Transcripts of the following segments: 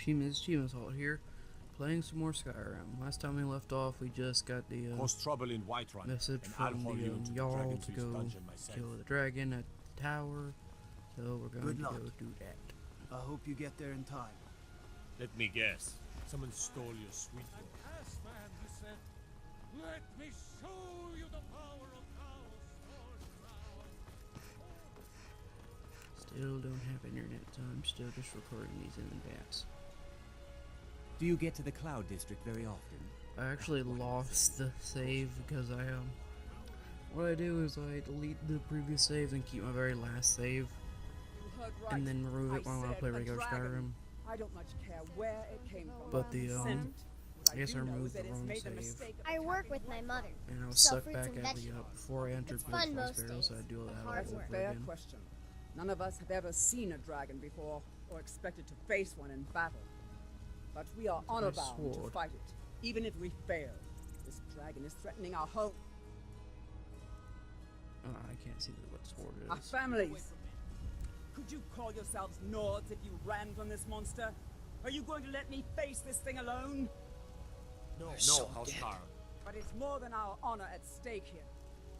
AchievementAssault here, playing some more Skyrim. Last time we left off, we just got the message from the Jarl to go kill the dragon at the tower, so we're going to go do that. I hope you get there in time. Let me guess. Someone stole your sweet boy. Yes, man, he said, let me show you the power of Chaos Sword. Still don't have internet, so I'm still just recording these in advance. Do you get to the Cloud District very often? I actually lost the save because what I do is I delete the previous saves and keep my very last save, Right. and then remove it when I play regular Skyrim. I don't much care where it came from. But I guess I removed the wrong save, I work with my mother. and I was Sell sucked fruits back and at the vegetables. before I entered It's fun Bloodfall most Barrel, days. so I do all that all Hard over work. Fair again. question. None of us have ever seen a dragon before, or expected to face one in battle. But we are honor bound to sword. fight it, even if we fail. This dragon is threatening our home, I can't see what sword it our is. families. Could you call yourselves Nords if you ran from this monster? Are you going to let me face this thing alone? No, Housecar. But it's more than our honor at stake here.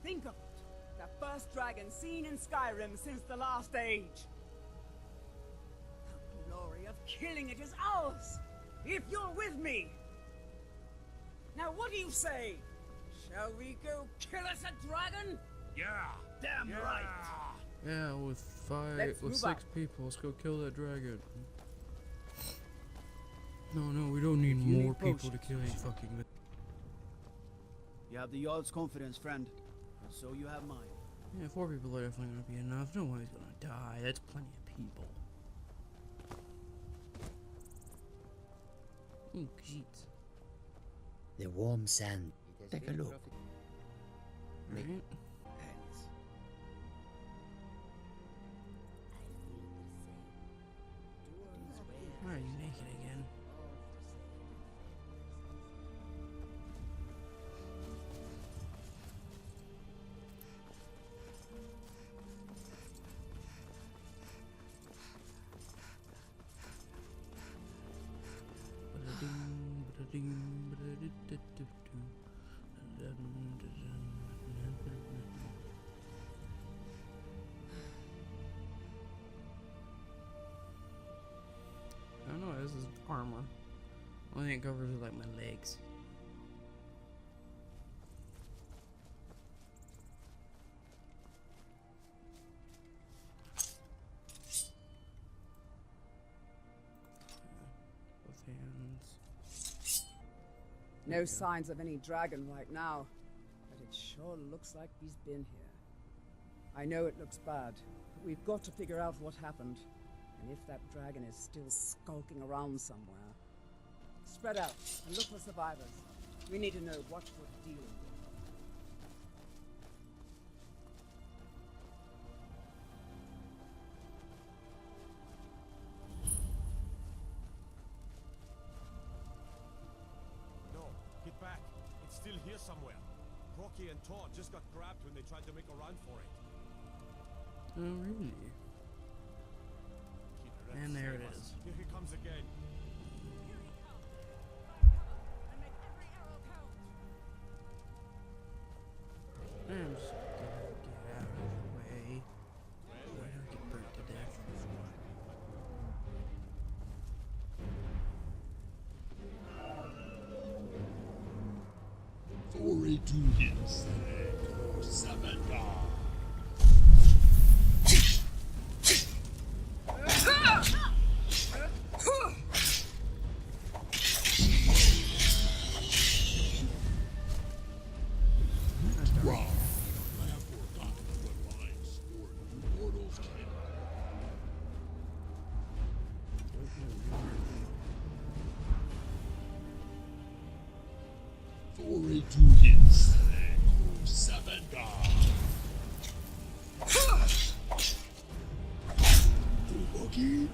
Think of it. The first dragon seen in Skyrim since the last age. The glory of killing it is ours, if you're with me. Now what do you say? Shall we go kill us a dragon? Yeah. Damn right. Yeah, with Let's move 6 out. people, let's go kill that dragon. No, we don't need If you more need people to potions, kill a fucking. You have the Jarl's confidence, friend. And so you have mine. Yeah, 4 people are definitely gonna be enough. Nobody's gonna die. That's plenty of people. Ooh, jeez. The warm sand. Take a look. Alright. Why are you naked again? I don't know, this is armor. Only thing it covers is like my legs. Both hands. No signs of any dragon right now, but it sure looks like he's been here. I know it looks bad, but we've got to figure out what happened, and if that dragon is still skulking around somewhere. Spread out and look for survivors. We need to know what we're dealing with. No, get back. It's still here somewhere. Rocky and Todd just got grabbed when they tried to make a run for it. Oh, really? Keep your And there it save us. is. Here he comes again. I'm just gonna get out of the way. So I don't get burnt to death. Glory to his Samantha. Wrong. I have forgotten what lines or you mortals can. Glory to his Samantha. Lucky?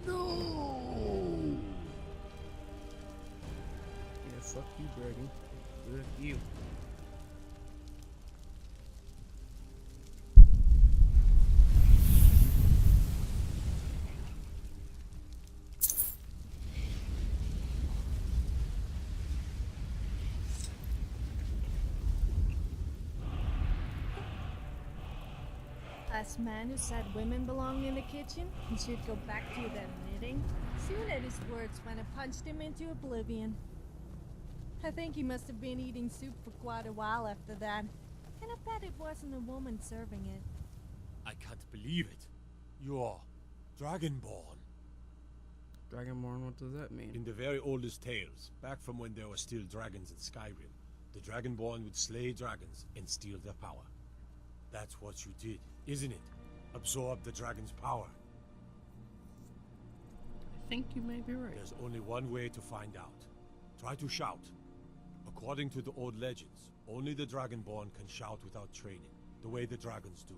No! Yeah, fuck you, dragon. Fuck you. last man who said women belong in the kitchen and should go back to their knitting. Soon at his words when I punched him into oblivion. I think he must have been eating soup for quite a while after that. And I bet it wasn't a woman serving it. I can't believe it. You're dragonborn. Dragonborn, what does that mean? In the very oldest tales, back from when there were still dragons in Skyrim, the dragonborn would slay dragons and steal their power. That's what you did, isn't it? Absorb the dragon's power. I think you may be right. There's only one way to find out. Try to shout. According to the old legends, only the dragonborn can shout without training, the way the dragons do.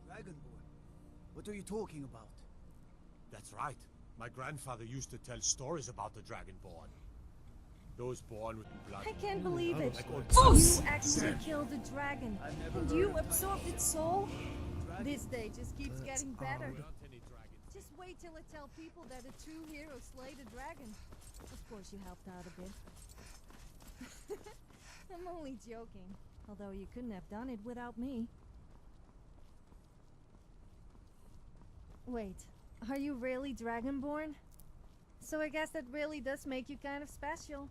Dragonborn? What are you talking about? That's right. My grandfather used to tell stories about the dragonborn. Those born with blood. I can't believe it. Like old You sons. actually killed a dragon. And you absorbed its soul? This day just keeps getting better. There aren't any dragons. Just wait till I tell people that a true hero slayed a dragon. Of course you helped out a bit. I'm only joking. Although you couldn't have done it without me. Wait, are you really dragonborn? So I guess that really does make you kind of special.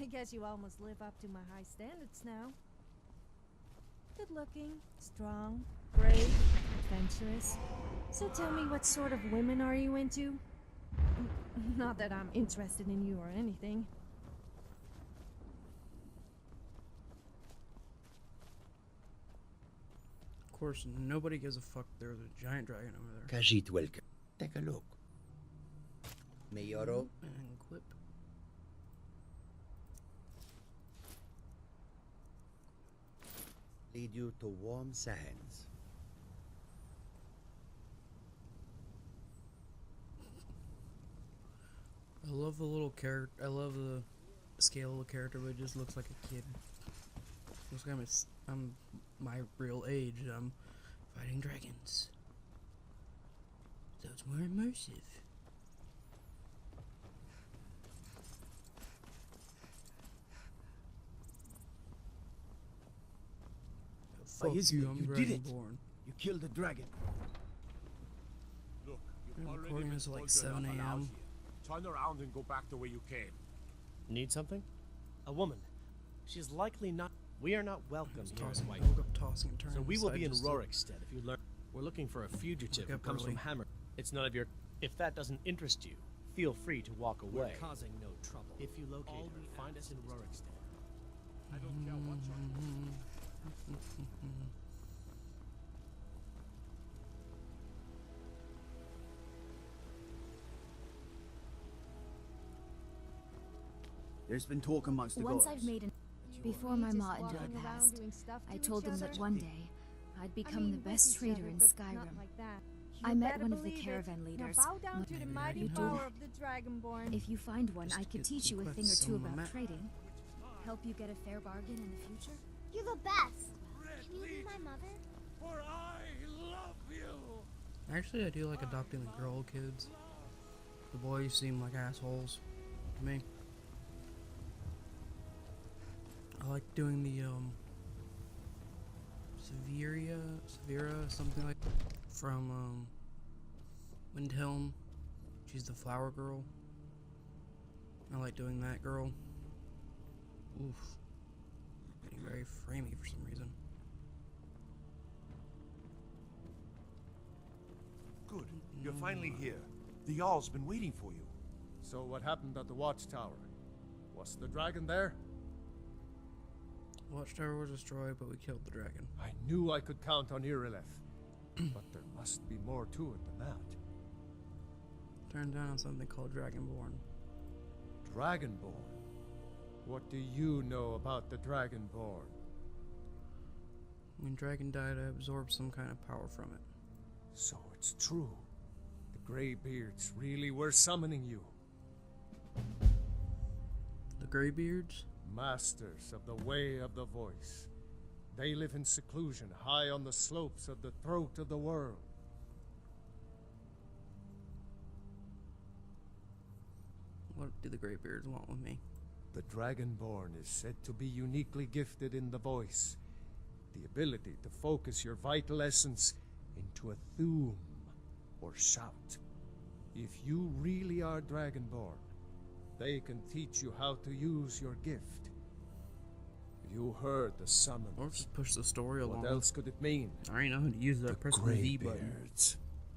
I guess you almost live up to my high standards now. Good looking, strong, brave, adventurous. So tell me, what sort of women are you into? Not that I'm interested in you or anything. Of course, nobody gives a fuck. There's a giant dragon over there. Khajiit, welcome. Take a look. Mayoro, And clip. lead you to warm sands. I love the little character. I love the scale of the character, but it just looks like a kid. Looks like I'm my real age. I'm fighting dragons. So it's more immersive. Fuck you, I'm you did it. Dragonborn. You killed the dragon. Look, you've Yeah, already recording been is like told 7 you're not allowed a.m.. here. Turn around and go back the way you came. Need something? A woman. She's likely not. We are not welcome Just here in tossing, White. I woke up tossing and turning. So we will be in side to side. Rorikstead if you learn. We're looking for a fugitive who up comes from early. Hammer. It's none of your. If that doesn't interest you, feel free to walk away. We're causing no trouble. If you locate her, find us in Rorikstead. I don't care what you're There's been talk amongst the Once gods. I've made an... Before my ma and dad passed, I told them that one day I'd become the best trader in Skyrim. I met one of the caravan leaders. Now bow down to the mighty you do. power of the Dragonborn. If you find one, I could get teach you a some thing or quests two on the about map. trading. Help you get a fair bargain in the future. You're the best. Can you be my mother? For I love you. Actually, I do like adopting the girl kids. The boys seem like assholes to me. I like doing the Severa, something like from Windhelm. She's the flower girl. I like doing that girl. Oof. Getting very framey for some reason. Good. You're finally here. The Jarl's been waiting for you. So what happened at the watchtower? Was the dragon there? Watchtower was destroyed, but we killed the dragon. I knew I could count on Irileth. But there must be more to it than that. Turned down on something called Dragonborn. Dragonborn? What do you know about the Dragonborn? When dragon died, I absorbed some kind of power from it. So it's true. The Greybeards really were summoning you. The Greybeards? Masters of the Way of the Voice. They live in seclusion high on the slopes of the throat of the world. What do the Greybeards want with me? The Dragonborn is said to be uniquely gifted in the voice. the ability to focus your vital essence into a thum, or shout. If you really are dragonborn, they can teach you how to use your gift. You heard the summons. Or just push the story along. What else could it mean? I already know how to use that. Press the V button.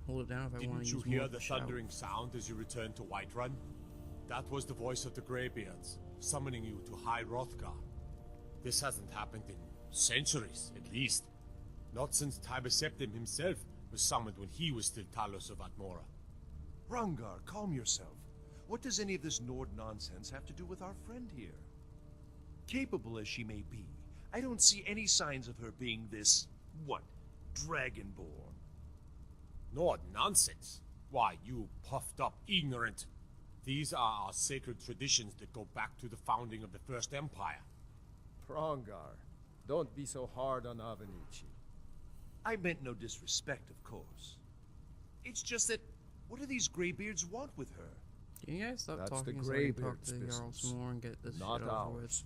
Hold it down if I want to use more. Didn't you hear the thundering sound as you returned to Whiterun? That was the voice of the Greybeards, summoning you to High Hrothgar. This hasn't happened in centuries, at least. Not since Tiber Septim himself was summoned when he was still Talos of Atmora. Hrongar, calm yourself. What does any of this Nord nonsense have to do with our friend here? Capable as she may be, I don't see any signs of her being this, what, dragonborn? Nord nonsense? Why, you puffed up ignorant. These are our sacred traditions that go back to the founding of the First Empire. Hrongar, don't be so hard on Avenici. I meant no disrespect, of course. It's just that, what do these Greybeards want with her? Can you guys stop That's talking the so I can talk Greybeards' to Jarl business. some more and get this Not shit over with? ours.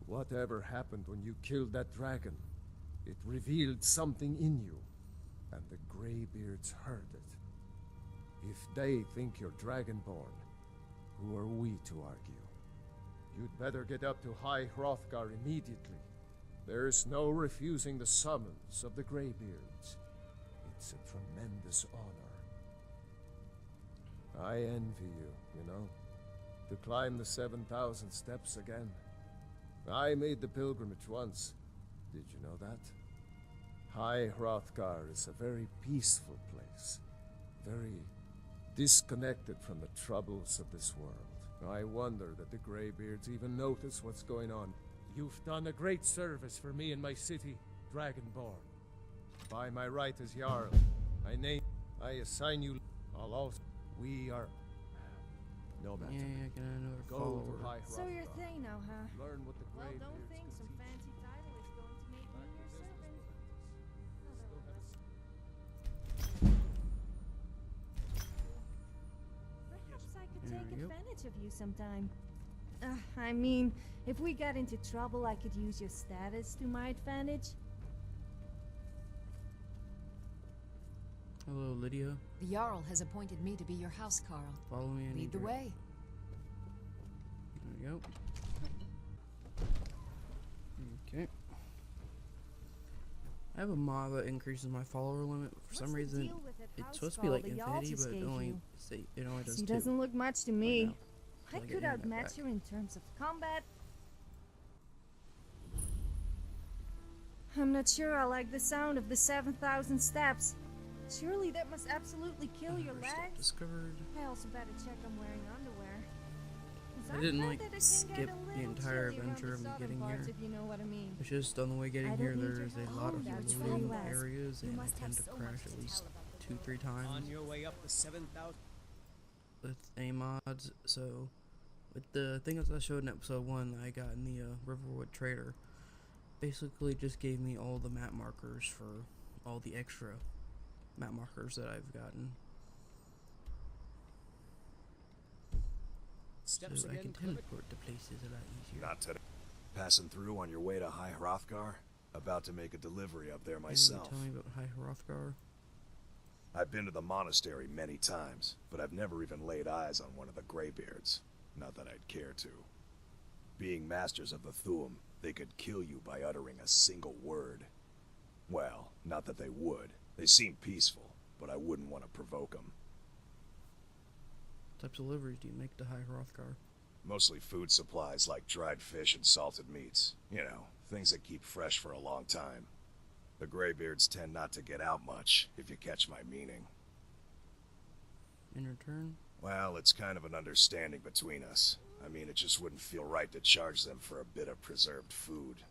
Whatever happened when you killed that dragon, it revealed something in you, and the Greybeards heard it. If they think you're dragonborn, who are we to argue? You'd better get up to High Hrothgar immediately. There's no refusing the summons of the Greybeards. It's a tremendous honor. I envy you, know. To climb the 7,000 steps again. I made the pilgrimage once. Did you know that? High Hrothgar is a very peaceful place. Very disconnected from the troubles of this world. I wonder that the Greybeards even notice what's going on. You've done a great service for me and my city, Dragonborn. By my right as Jarl, I assign you. I'll also. We are. No matter. Yeah, get another Go follower. to High So you're Hrothgar. Thay now, huh? Learn what the Well, Greybeards don't think can some teach fancy title is going to make me your servant. Perhaps I could There take we go. advantage of you sometime. I mean, if we got into trouble, I could use your status to my advantage. Hello, Lydia. The Jarl has appointed me to be your housecarl. Follow me. I Lead need the your- way. There we go. Okay. I have a mod that increases my follower limit. For some reason, it's supposed to be like infinity, but it only does She 2. doesn't look much to me. now. I Till I get could that outmatch back. her in terms of combat. I'm not sure I like the sound of the 7,000 steps. Surely that must absolutely kill your Another step legs. discovered. I also better check I'm wearing underwear. 'Cause I I've didn't heard like that it can skip get a the little entire chilly around adventure the of me southern getting parts, here. if you know what I mean. It's just on the way getting I here, don't need your there's a help. lot of That's loading fine. areas, You and I must tend have to so crash much at to least tell about the 2-3 times On your way up the 7,000. with aim mods. So, with the things I showed in episode 1 that I got in the Riverwood Trader, basically just gave me all the map markers for all the extra map markers that I've gotten. Steps So I again, can teleport to places a lot easier. Not today. Passing through on your way to High Hrothgar? About to make a delivery up there Can you myself. tell me about High Hrothgar? I've been to the monastery many times, but I've never even laid eyes on one of the Greybeards. Not that I'd care to. Being masters of the Thuum, they could kill you by uttering a single word. Well, not that they would. They seem peaceful, but I wouldn't want to provoke them. What types of deliveries do you make to High Hrothgar? Mostly food supplies like dried fish and salted meats. You know, things that keep fresh for a long time. The Greybeards tend not to get out much, if you catch my meaning. In return? Well, it's kind of an understanding between us. I mean, it just wouldn't feel right to charge them for a bit of preserved food.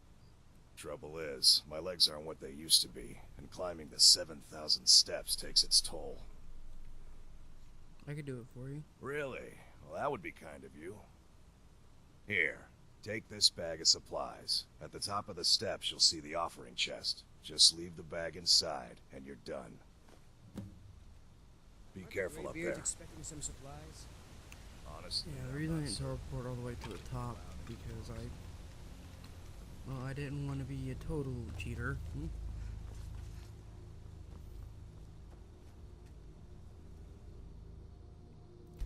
Trouble is, my legs aren't what they used to be, and climbing the 7,000 steps takes its toll. I could do it for you. Really? Well, that would be kind of you. Here, take this bag of supplies. At the top of the steps, you'll see the offering chest. Just leave the bag inside, and you're done. Be careful up there. Expecting some supplies. Honestly, Yeah, the reason I didn't teleport all the way to the top because I Well, I didn't want to be a total cheater.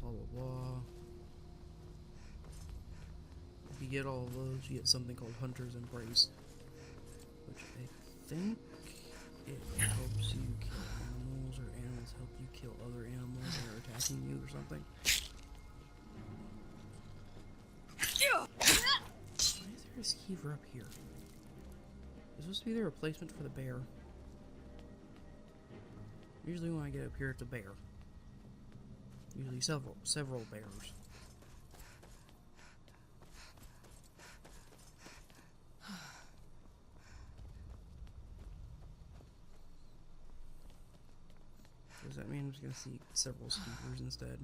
Blah blah blah. If you get all of those, you get something called Hunter's Embrace, which I think it helps you kill animals, or animals help you kill other animals that are attacking you, or something. Why is there a skeever up here? Is supposed to be the replacement for the bear. Usually when I get up here, it's a bear. Usually several bears. Does that mean I'm just gonna see several skeevers instead?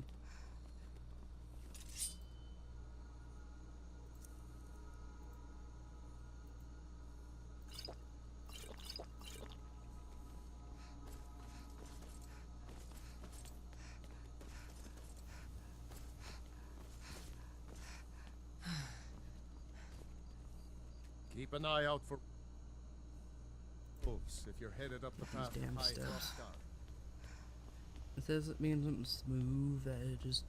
Keep an eye out for wolves if you're headed up the path to High Hrothgar. It says it means something smooth, that it just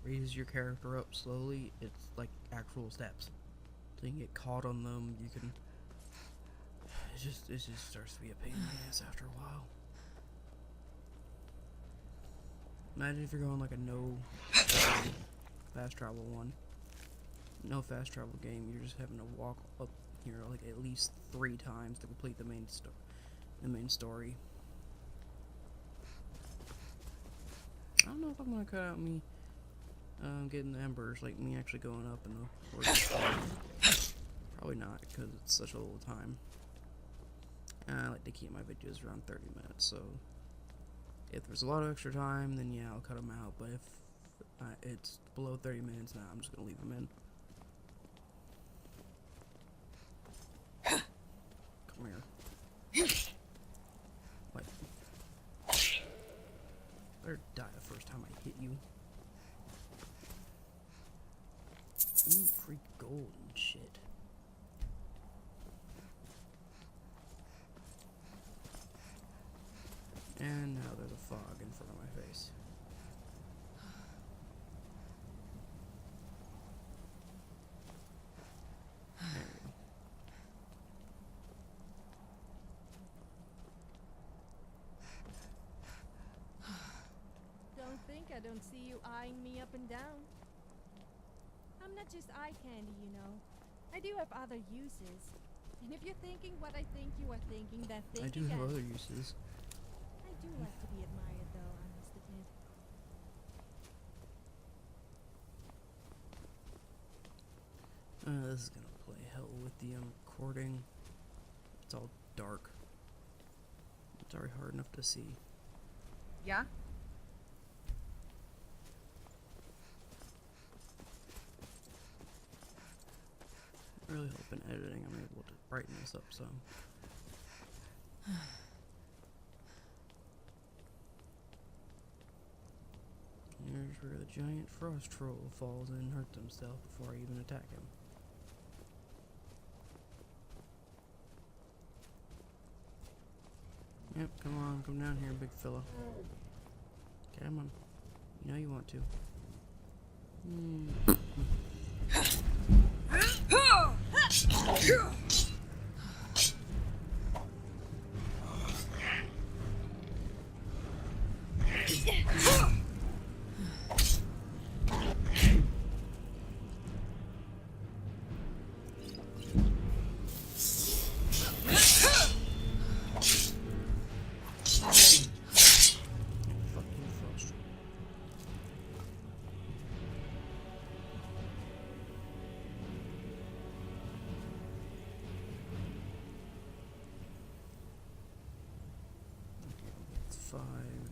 raises your character up slowly. It's like actual steps. So you can get caught on them, you can... It just starts to be a pain in the ass after a while. Imagine if you're going like a no fast travel one. No fast travel game, you're just having to walk up here like at least 3 times to complete the main story. I don't know if I'm gonna cut out me getting the embers, like me actually going up in the work. Probably not, because it's such a little time. And I like to keep my videos around 30 minutes, so if there's a lot of extra time, then yeah, I'll cut them out, but if it's below 30 minutes, now I'm just gonna leave them in. Come here. What? Better die the first time I hit you. Ooh, free gold and shit. And now there's a fog in front of my face. There we go. Don't think I don't see you eyeing me up and down. I'm not just eye candy, you know. I do have other uses. And if you're thinking what I think you are thinking, then think I do have other uses. I do like to be admired, though, I must admit. This is gonna play hell with the recording. It's all dark. It's already hard enough to see. Yeah? I really hope in editing I'm able to brighten this up some. Here's where the giant frost troll falls and hurts himself before I even attack him. Yep, come down here, big fella. Come on. You know you want to.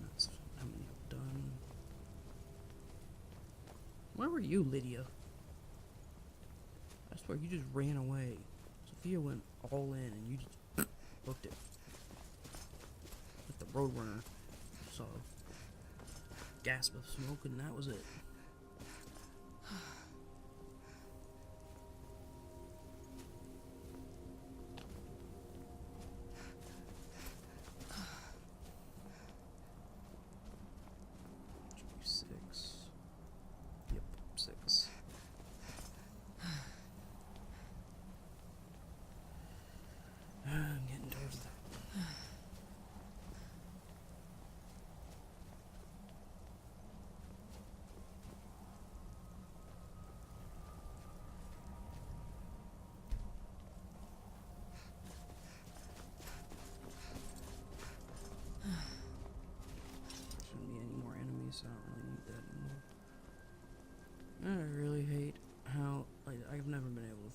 That's how many I've done. Where were you, Lydia? I swear you just ran away. Sophia went all in and you just booked it. Like the Roadrunner. Saw a gasp of smoke and that was it.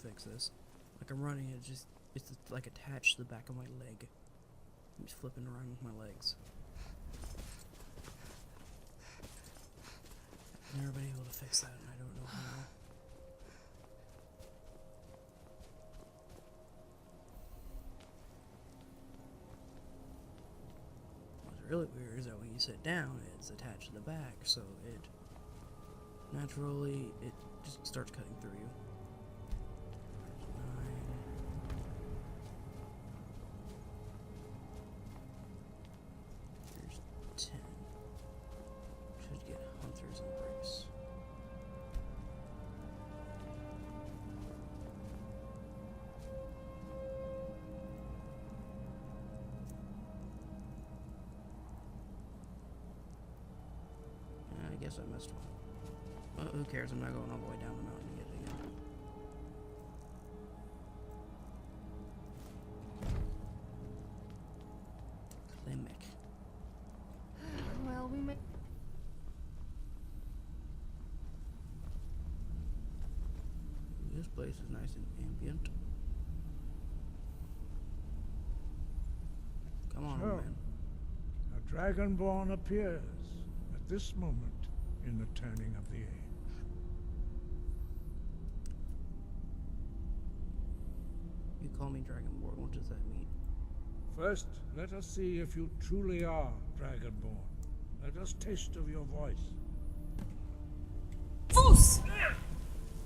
fix this. Like I'm running, it's like attached to the back of my leg. I'm just flipping around with my legs. I've never been able to fix that, and I don't know how. What's really weird is that when you sit down, it's attached to the back, so it naturally just starts cutting through you. There's 10. Should get Hunter's Embrace. I guess I missed one. Well, who cares? I'm not going all the way down the mountain to get it again. Clinic. Well, we may. This place is nice and ambient. Come on, So, man. a dragonborn appears at this moment in the turning of the age. You call me Dragonborn. What does that mean? First, let us see if you truly are dragonborn. Let us taste of your voice. Foos!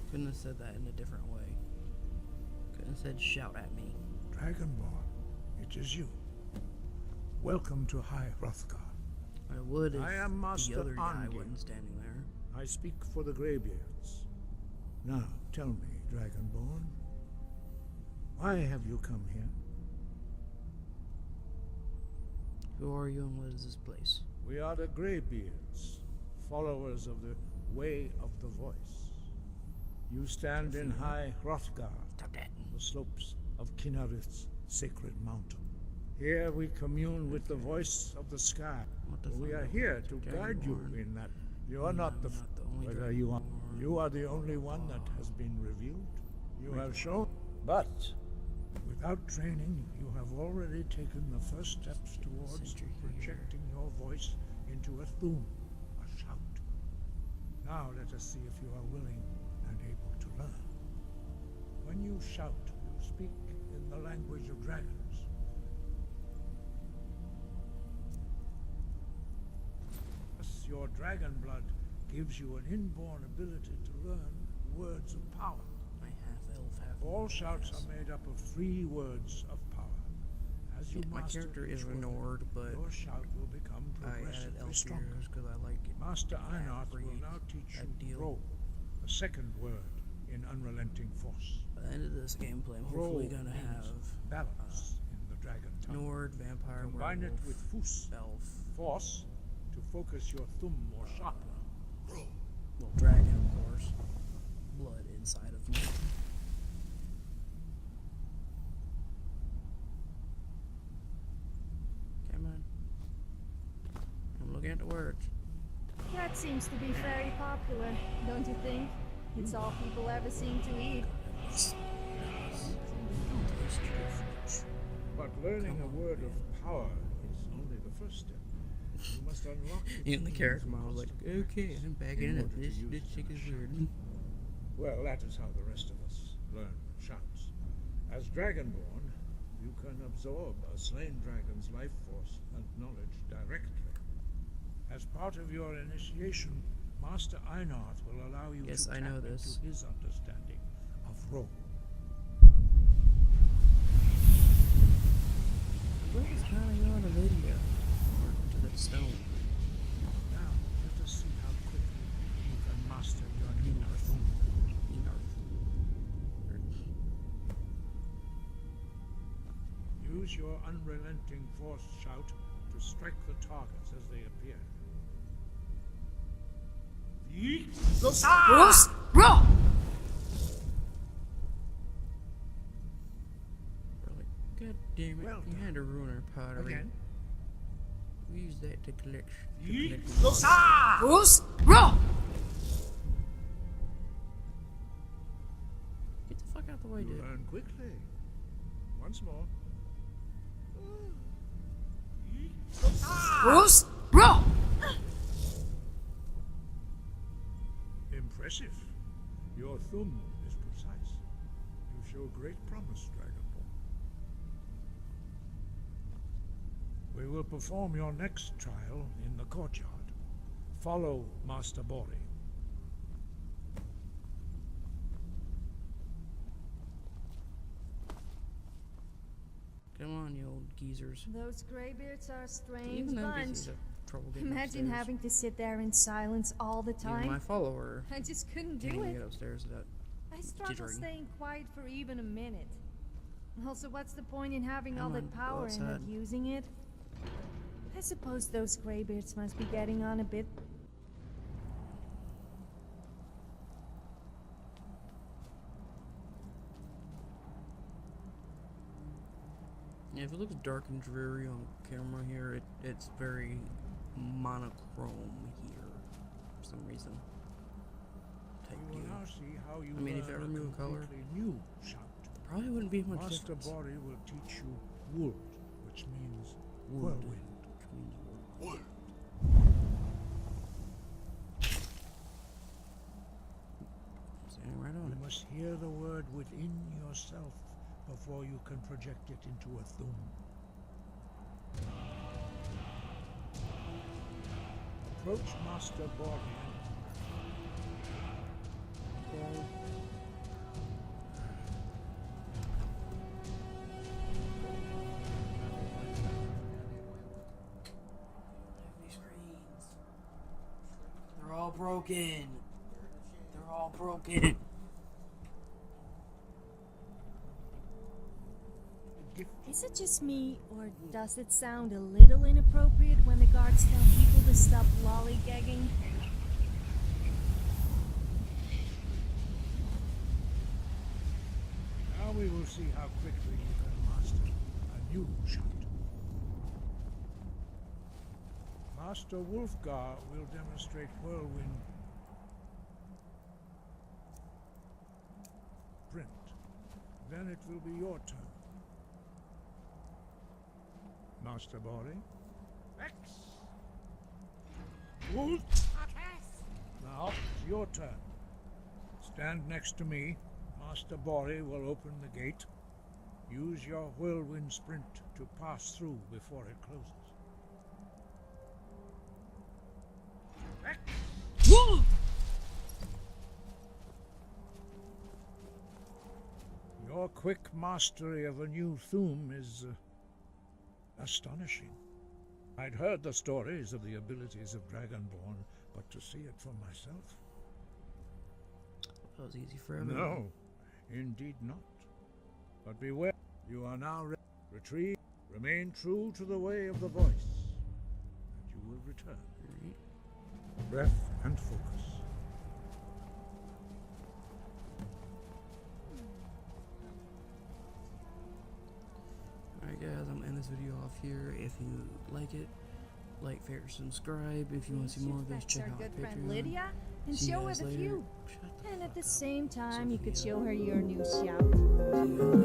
Couldn't have said that in a different way. Couldn't have said shout at me. Dragonborn, it is you. Welcome to High Hrothgar. I would if I am Master the other guy Arngeir. wasn't standing there. I speak for the Greybeards. Now, tell me, Dragonborn, why have you come here? Who are you and what is this place? We are the Greybeards, followers of the Way of the Voice. You stand in High Hrothgar, the slopes of Kinarith's sacred mountain. Here we commune with the voice of the sky. We are here to guide you in that. You are not the whether you are. You are the only one that has been revealed. You have shown, but without training, you have already taken the first steps towards projecting your voice into a thum, a shout. Now let us see if you are willing and able to learn. When you shout, you speak in the language of dragons. Thus, your dragon blood gives you an inborn ability to learn words of power. My half-elf, half. All shouts are made up of 3 words of power. As you My master character each is word, Nord, but your shout will become I added progressively elf stronger. ears because I like it. Master Einarth will now teach you Ro, the second word in unrelenting force. By the end of this gameplay, I'm Ro hopefully gonna means have balance in the dragon tongue. Nord, vampire, Combine werewolf, it with Fus, elf, force, to focus your thumb more sharply. well, dragon, of course. Blood inside of me. Come on. I'm looking at the words. That seems to be very popular, don't you think? It's all people ever seem to eat. But learning a word of power is only the first step. You must unlock its In the meaning character and model, like, possibilities okay, I'm back in in it. order to This use chick them is as weird. shouts. Well, that is how the rest of us learn shouts. As Dragonborn, you can absorb a slain dragon's life force and knowledge directly. As part of your initiation, Master Einarth will allow you Yes, to I tap know this. into his understanding of Ro. What is trying to go on a video? Or to that stone. Now, let us see how quickly you can master your new thum. Use your unrelenting force shout to strike the targets as they appear. God damn it, Well you had to ruin our pottery. Again. We use that to collect. Yeet. Get the fuck out thought I did. Learn quickly. Once more. Bruce, bro! Impressive. Your thumb is precise. You show great promise, Dragonborn. We will perform your next trial in the courtyard. Follow Master Bori. Come on, you old geezers. Those graybeards are a strange Even bunch. NPCs have trouble getting Imagine upstairs. having to sit there in silence all the time. Even my follower I just couldn't can't do even it. get upstairs without I struggle jittering. staying quiet for even a minute. Also, what's the point in having all Come that on, go power and not outside. using it? I suppose those graybeards must be getting on a bit. Yeah, if it looks dark and dreary on camera here, it's very monochrome here for some reason. Type You will deal. now see how you I mean, if I learn a remove color, completely new shout. probably wouldn't be much Master difference. Bori will teach you wood, which means Wood, whirlwind. which means wood. Staying right on You it. must hear the word within yourself before you can project it into a thum. Approach Master Bori. These screens. They're all broken. They're all broken. Is it just me, or does it sound a little inappropriate when the guards tell people to stop lollygagging? Now we will see how quickly you can master a new shot. Master Wolfgar will demonstrate whirlwind print. Then it will be your turn. Master Bori. X. Wolf. Now it's your turn. Stand next to me. Master Bori will open the gate. Use your whirlwind sprint to pass through before it closes. Wolf! Your quick mastery of a new thum is astonishing. I'd heard the stories of the abilities of Dragonborn, but to see it for myself? That was easy for everyone. No, indeed not. But beware, you are now retrieve. Remain true to the way of the voice, and you will return. Breath and focus. Alright guys, I'm gonna end this video off here. If you like it, like, favorite, subscribe. If you want to see more of this, check out our good friend Patreon. Lydia and See you show her guys the later. view. Shut the And at fuck the up. same time, you could Sophia. show her your new shout. See you guys.